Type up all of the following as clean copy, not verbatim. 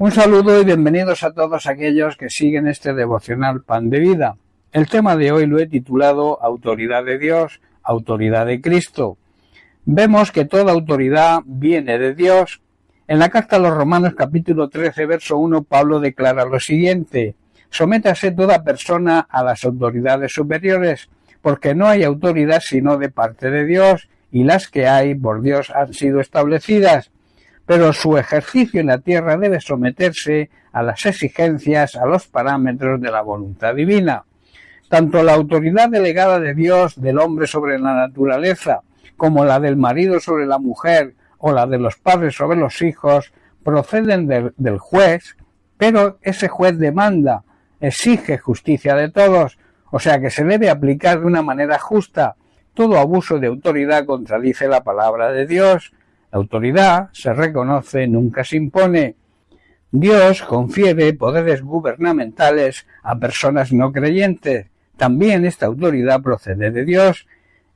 Un saludo y bienvenidos a todos aquellos que siguen este devocional Pan de Vida. El tema de hoy lo he titulado Autoridad de Dios, Autoridad de Cristo. Vemos que toda autoridad viene de Dios. En la carta a los Romanos capítulo 13, verso 1, Pablo declara lo siguiente: sométase toda persona a las autoridades superiores, porque no hay autoridad sino de parte de Dios, y las que hay por Dios han sido establecidas. Pero su ejercicio en la tierra debe someterse a las exigencias, a los parámetros de la voluntad divina. Tanto la autoridad delegada de Dios del hombre sobre la naturaleza, como la del marido sobre la mujer, o la de los padres sobre los hijos, proceden del juez, pero ese juez demanda, exige justicia de todos, o sea que se debe aplicar de una manera justa. Todo abuso de autoridad contradice la palabra de Dios. La autoridad se reconoce, nunca se impone. Dios confiere poderes gubernamentales a personas no creyentes. También esta autoridad procede de Dios.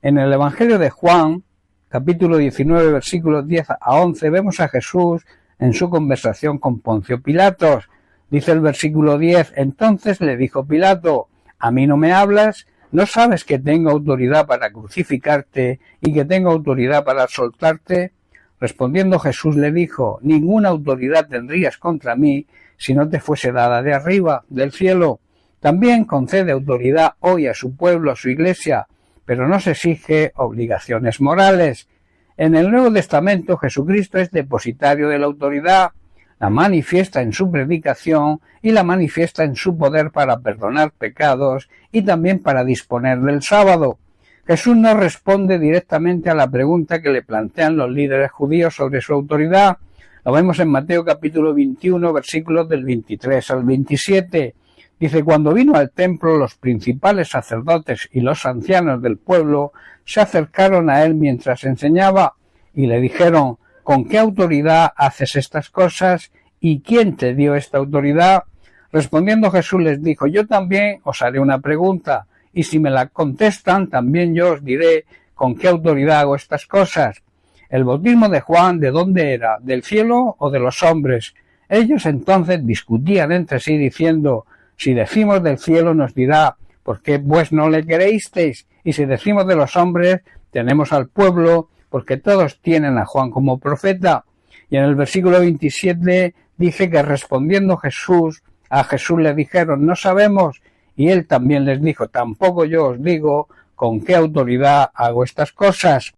En el Evangelio de Juan, capítulo 19, versículos 10 a 11, vemos a Jesús en su conversación con Poncio Pilatos. Dice el versículo 10, entonces le dijo Pilato: ¿a mí no me hablas? ¿No sabes que tengo autoridad para crucificarte y que tengo autoridad para soltarte? Respondiendo Jesús le dijo: ninguna autoridad tendrías contra mí si no te fuese dada de arriba, del cielo. También concede autoridad hoy a su pueblo, a su iglesia, pero no se exige obligaciones morales. En el Nuevo Testamento Jesucristo es depositario de la autoridad, la manifiesta en su predicación y la manifiesta en su poder para perdonar pecados y también para disponer del sábado. Jesús no responde directamente a la pregunta que le plantean los líderes judíos sobre su autoridad. Lo vemos en Mateo capítulo 21, versículos del 23 al 27. Dice: cuando vino al templo, los principales sacerdotes y los ancianos del pueblo se acercaron a él mientras enseñaba y le dijeron: ¿con qué autoridad haces estas cosas? ¿Y quién te dio esta autoridad? Respondiendo Jesús les dijo: yo también os haré una pregunta, y si me la contestan, también yo os diré con qué autoridad hago estas cosas. El bautismo de Juan, ¿de dónde era? ¿Del cielo o de los hombres? Ellos entonces discutían entre sí diciendo: si decimos del cielo, nos dirá: ¿por qué pues no le creísteis? Y si decimos de los hombres, tenemos al pueblo, porque todos tienen a Juan como profeta. Y en el versículo 27 dice que respondiendo a Jesús le dijeron: no sabemos. Y él también les dijo: tampoco yo os digo con qué autoridad hago estas cosas.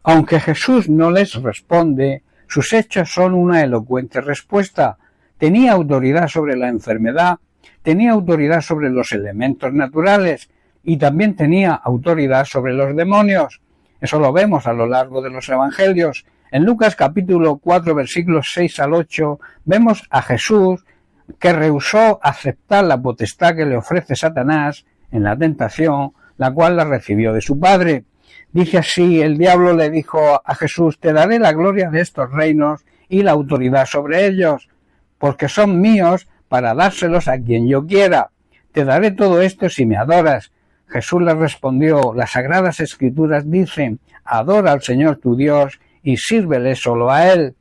Aunque Jesús no les responde, sus hechos son una elocuente respuesta. Tenía autoridad sobre la enfermedad, tenía autoridad sobre los elementos naturales y también tenía autoridad sobre los demonios. Eso lo vemos a lo largo de los evangelios. En Lucas capítulo 4, versículos 6 al 8, vemos a Jesús que rehusó aceptar la potestad que le ofrece Satanás en la tentación, la cual la recibió de su padre. Dice así: el diablo le dijo a Jesús: te daré la gloria de estos reinos y la autoridad sobre ellos, porque son míos para dárselos a quien yo quiera. Te daré todo esto si me adoras. Jesús le respondió: las sagradas escrituras dicen: adora al Señor tu Dios y sírvele solo a Él.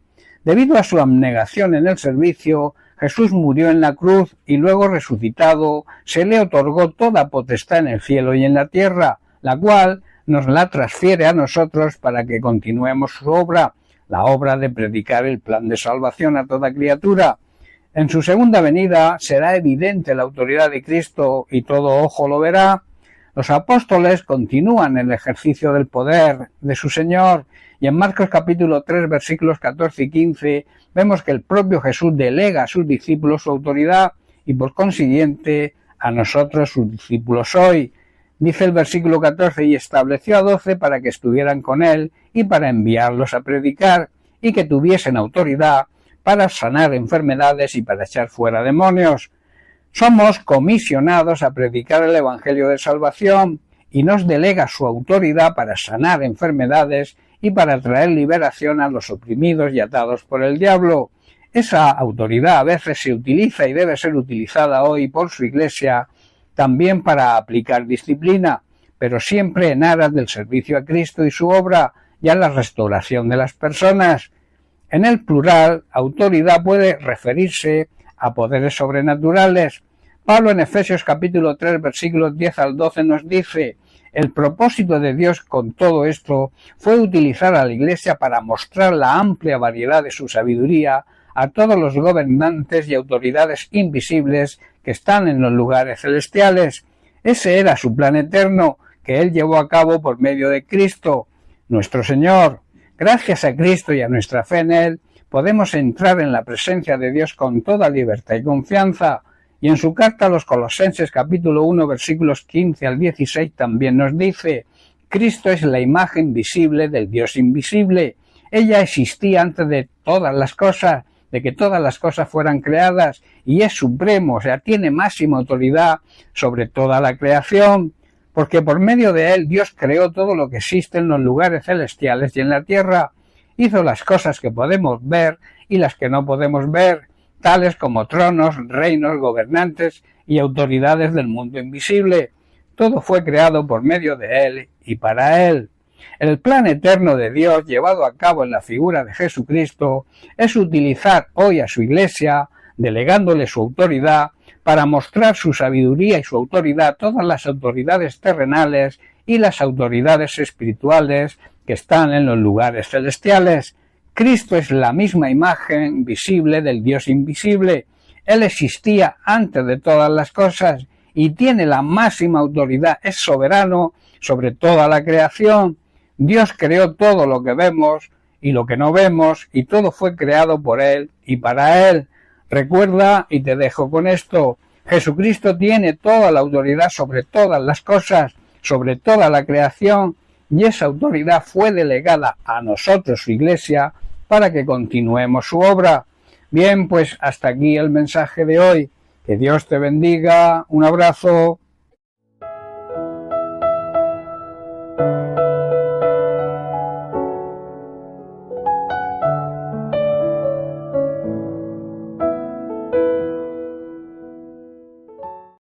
Debido a su abnegación en el servicio, Jesús murió en la cruz y luego resucitado, se le otorgó toda potestad en el cielo y en la tierra, la cual nos la transfiere a nosotros para que continuemos su obra, la obra de predicar el plan de salvación a toda criatura. En su segunda venida será evidente la autoridad de Cristo y todo ojo lo verá. Los apóstoles continúan el ejercicio del poder de su Señor, y en Marcos capítulo 3, versículos 14 y 15, vemos que el propio Jesús delega a sus discípulos su autoridad y por consiguiente a nosotros sus discípulos hoy. Dice el versículo 14: y estableció a 12 para que estuvieran con él y para enviarlos a predicar y que tuviesen autoridad para sanar enfermedades y para echar fuera demonios. Somos comisionados a predicar el Evangelio de salvación y nos delega su autoridad para sanar enfermedades y para traer liberación a los oprimidos y atados por el diablo. Esa autoridad a veces se utiliza y debe ser utilizada hoy por su Iglesia también para aplicar disciplina, pero siempre en aras del servicio a Cristo y su obra y a la restauración de las personas. En el plural, autoridad puede referirse a poderes sobrenaturales. Pablo en Efesios capítulo 3 versículos 10 al 12 nos dice: el propósito de Dios con todo esto fue utilizar a la Iglesia para mostrar la amplia variedad de su sabiduría a todos los gobernantes y autoridades invisibles que están en los lugares celestiales. Ese era su plan eterno, que Él llevó a cabo por medio de Cristo, nuestro Señor. Gracias a Cristo y a nuestra fe en Él, podemos entrar en la presencia de Dios con toda libertad y confianza. Y en su carta a los Colosenses capítulo 1 versículos 15 al 16 también nos dice: Cristo es la imagen visible del Dios invisible. Ella existía antes de todas las cosas, de que todas las cosas fueran creadas, y es supremo, o sea, tiene máxima autoridad sobre toda la creación, porque por medio de Él Dios creó todo lo que existe en los lugares celestiales y en la tierra. Hizo las cosas que podemos ver y las que no podemos ver, tales como tronos, reinos, gobernantes y autoridades del mundo invisible. Todo fue creado por medio de Él y para Él. El plan eterno de Dios, llevado a cabo en la figura de Jesucristo, es utilizar hoy a su Iglesia, delegándole su autoridad, para mostrar su sabiduría y su autoridad a todas las autoridades terrenales y las autoridades espirituales que están en los lugares celestiales. Cristo es la misma imagen visible del Dios invisible. Él existía antes de todas las cosas y tiene la máxima autoridad, es soberano sobre toda la creación. Dios creó todo lo que vemos y lo que no vemos, y todo fue creado por Él y para Él. Recuerda, y te dejo con esto, Jesucristo tiene toda la autoridad sobre todas las cosas, sobre toda la creación, y esa autoridad fue delegada a nosotros, su Iglesia, para que continuemos su obra. Bien, pues hasta aquí el mensaje de hoy. Que Dios te bendiga. Un abrazo.